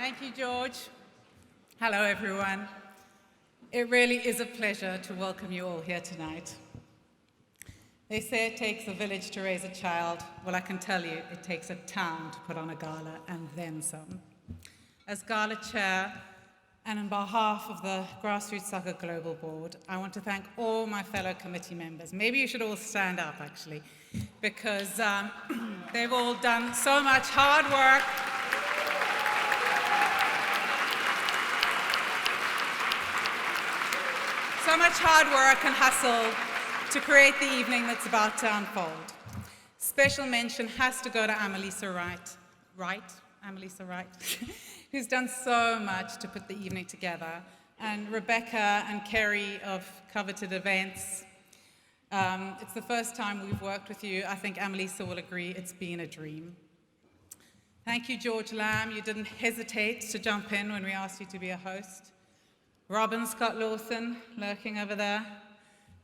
Thank you, George. Hello, everyone. It really is a pleasure to welcome you all here tonight. They say it takes a village to raise a child. Well, I can tell you, it takes a town to put on a gala, and then some. As Gala Chair, and on behalf of the Grassroot Soccer Global Board, I want to thank all my fellow committee members. Maybe you should all stand up, actually, because they've all done so much hard work. So much hard work and hustle to create the evening that's about to unfold. Special mention has to go to Amelisa Wright, who's done so much to put the evening together, and Rebecca and Kerry of Coveted Events. It's the first time we've worked with you. I think Amelisa will agree it's been a dream. Thank you, George Lamb. You didn't hesitate to jump in when we asked you to be a host. Robin Scott Lawson, lurking over there.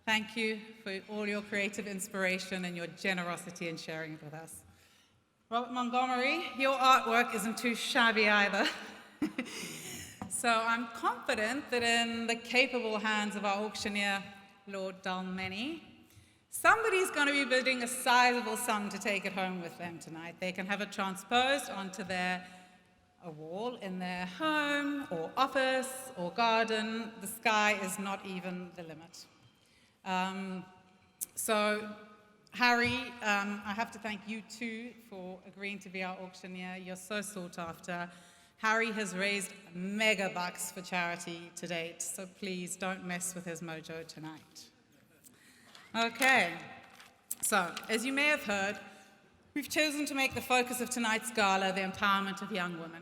Thank you for all your creative inspiration and your generosity in sharing it with us. Robert Montgomery, your artwork isn't too shabby either. So I'm confident that in the capable hands of our auctioneer, Lord Dalmeny, somebody's going to be bidding a sizable sum to take it home with them tonight. They can have it transposed onto a wall in their home or office or garden. The sky is not even the limit. So Harry, I have to thank you too for agreeing to be our auctioneer. You're so sought after. Harry has raised mega bucks for charity to date, so please don't mess with his mojo tonight. Okay, so as you may have heard, we've chosen to make the focus of tonight's gala the empowerment of young women.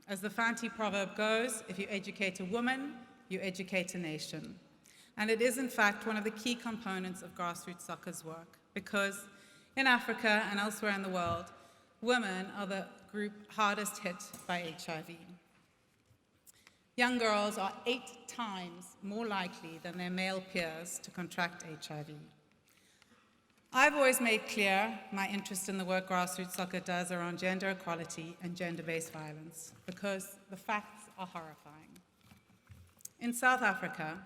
As the Fanti proverb goes, if you educate a woman, you educate a nation. And it is, in fact, one of the key components of grassroots soccer's work, because in Africa and elsewhere in the world, women are the group hardest hit by HIV. Young girls are 8 times more likely than their male peers to contract HIV. I've always made clear my interest in the work grassroots soccer does around gender equality and gender-based violence, because the facts are horrifying. In South Africa,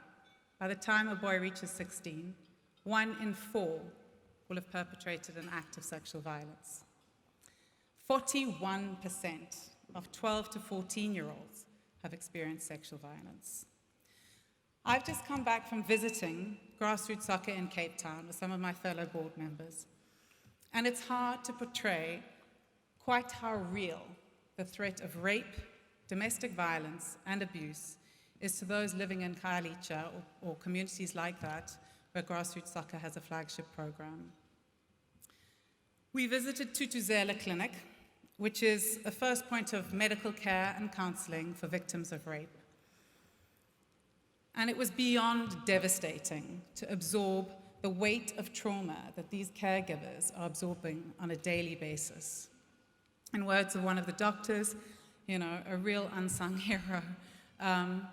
by the time a boy reaches 16, 1 in 4 will have perpetrated an act of sexual violence. 41% of 12 to 14-year-olds have experienced sexual violence. I've just come back from visiting grassroots soccer in Cape Town with some of my fellow board members, and it's hard to portray quite how real the threat of rape, domestic violence, and abuse is to those living in Khayelitsha or communities like that, where grassroots soccer has a flagship program. We visited Tutuzela Clinic, which is a first point of medical care and counseling for victims of rape. And it was beyond devastating to absorb the weight of trauma that these caregivers are absorbing on a daily basis. In words of one of the doctors, a real unsung hero,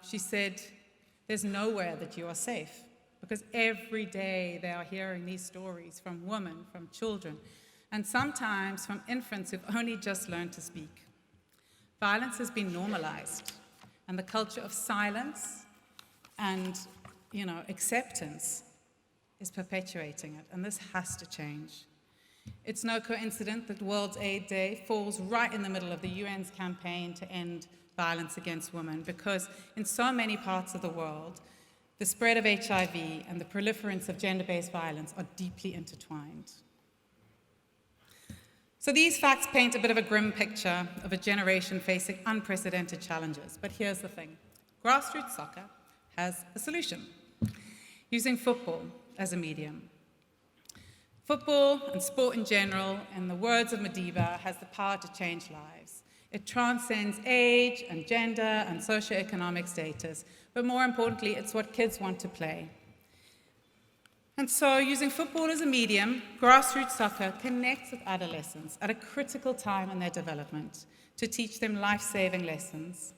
she said, "There's nowhere that you are safe," because every day they are hearing these stories from women, from children, and sometimes from infants who've only just learned to speak. Violence has been normalized, and the culture of silence and acceptance is perpetuating it, and this has to change. It's no coincidence that World AIDS Day falls right in the middle of the UN's campaign to end violence against women, because in so many parts of the world, the spread of HIV and the proliferance of gender-based violence are deeply intertwined. So these facts paint a bit of a grim picture of a generation facing unprecedented challenges, but here's the thing. Grassroots soccer has a solution, using football as a medium. Football and sport in general, in the words of Madiba, has the power to change lives. It transcends age and gender and socioeconomic status, but more importantly, it's what kids want to play. And so, using football as a medium, grassroots soccer connects with adolescents at a critical time in their development to teach them life-saving lessons.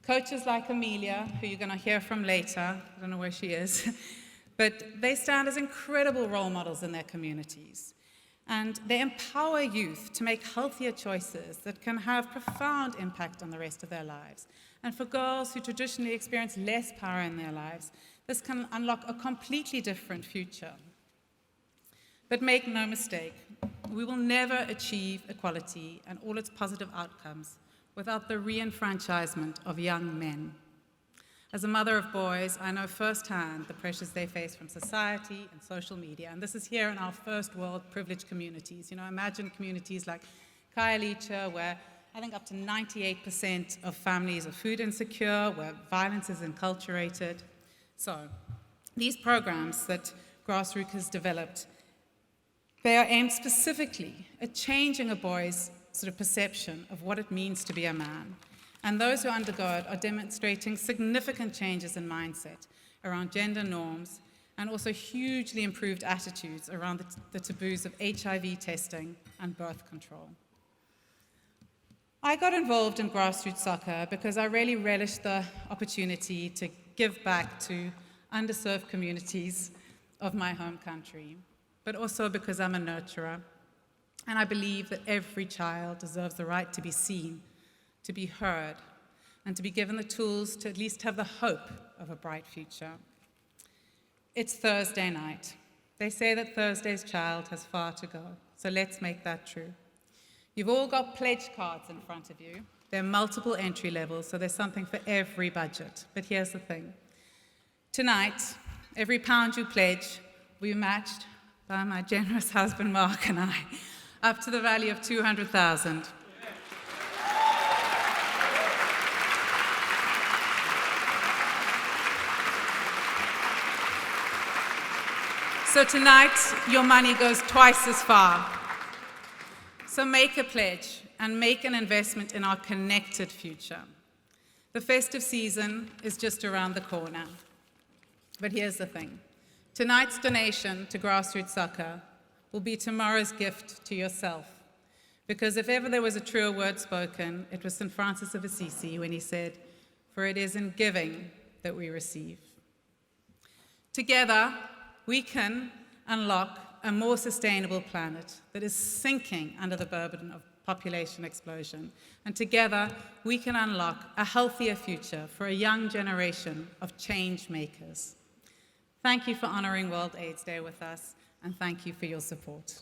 Coaches like Amelia, who you're going to hear from later, I don't know where she is, but they stand as incredible role models in their communities. And they empower youth to make healthier choices that can have profound impact on the rest of their lives. And for girls who traditionally experience less power in their lives, this can unlock a completely different future. But make no mistake, we will never achieve equality and all its positive outcomes without the re-enfranchisement of young men. As a mother of boys, I know firsthand the pressures they face from society and social media, and this is here in our first world privileged communities. Imagine communities like Khayelitsha, where I think up to 98% of families are food insecure, where violence is enculturated. So these programs that Grassroot has developed, they are aimed specifically at changing a boy's sort of perception of what it means to be a man. And those who undergo it are demonstrating significant changes in mindset around gender norms and also hugely improved attitudes around the taboos of HIV testing and birth control. I got involved in grassroots soccer because I really relished the opportunity to give back to underserved communities of my home country, but also because I'm a nurturer. And I believe that every child deserves the right to be seen, to be heard, and to be given the tools to at least have the hope of a bright future. It's Thursday night. They say that Thursday's child has far to go, so let's make that true. You've all got pledge cards in front of you. There are multiple entry levels, so there's something for every budget. But here's the thing. Tonight, every pound you pledge will be matched by my generous husband, Mark, and I, up to the value of 200,000. So tonight, your money goes twice as far. So make a pledge and make an investment in our connected future. The festive season is just around the corner. But here's the thing. Tonight's donation to Grassroots Soccer will be tomorrow's gift to yourself. Because if ever there was a truer word spoken, it was St. Francis of Assisi when he said, "For it is in giving that we receive." Together, we can unlock a more sustainable planet that is sinking under the burden of population explosion. And together, we can unlock a healthier future for a young generation of change makers. Thank you for honoring World AIDS Day with us, and thank you for your support.